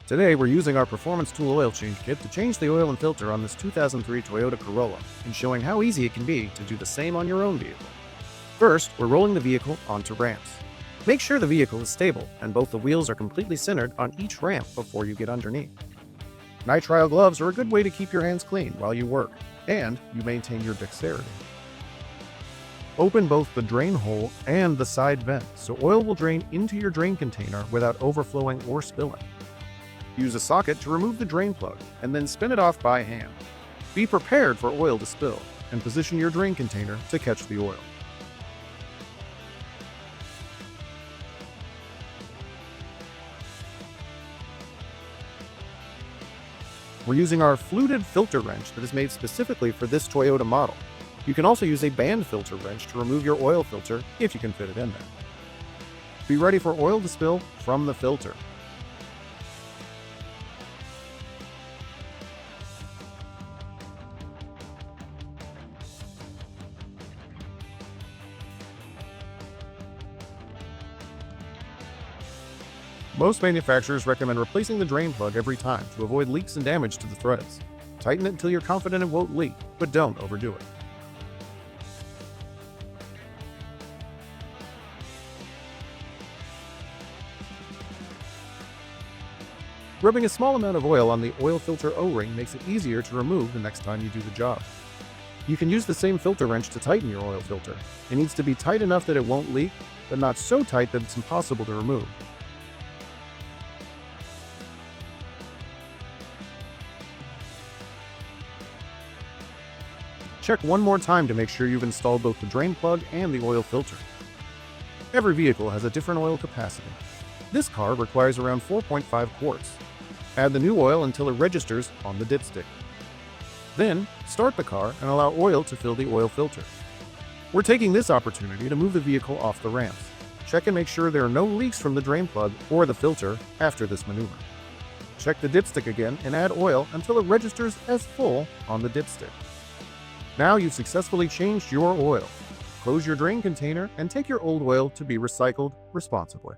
Today, we're using our Performance Tool Oil Change Kit to change the oil and filter on this 2003 Toyota Corolla and showing how easy it can be to do the same on your own vehicle. First, we're rolling the vehicle onto ramps. Make sure the vehicle is stable and both the wheels are completely centered on each ramp before you get underneath. Nitrile gloves are a good way to keep your hands clean while you work, and you maintain your dexterity. Open both the drain hole and the side vent so oil will drain into your drain container without overflowing or spilling. Use a socket to remove the drain plug and then spin it off by hand. Be prepared for oil to spill and position your drain container to catch the oil. We're using our fluted filter wrench that is made specifically for this Toyota model. You can also use a band filter wrench to remove your oil filter if you can fit it in there. Be ready for oil to spill from the filter. Most manufacturers recommend replacing the drain plug every time to avoid leaks and damage to the threads. Tighten it until you're confident it won't leak, but don't overdo it. Rubbing a small amount of oil on the oil filter O-ring makes it easier to remove the next time you do the job. You can use the same filter wrench to tighten your oil filter. It needs to be tight enough that it won't leak, but not so tight that it's impossible to remove. Check one more time to make sure you've installed both the drain plug and the oil filter. Every vehicle has a different oil capacity. This car requires around 4.5 quarts. Add the new oil until it registers on the dipstick. Then, start the car and allow oil to fill the oil filter. We're taking this opportunity to move the vehicle off the ramps. Check and make sure there are no leaks from the drain plug or the filter after this maneuver. Check the dipstick again and add oil until it registers as full on the dipstick. Now you've successfully changed your oil. Close your drain container and take your old oil to be recycled responsibly.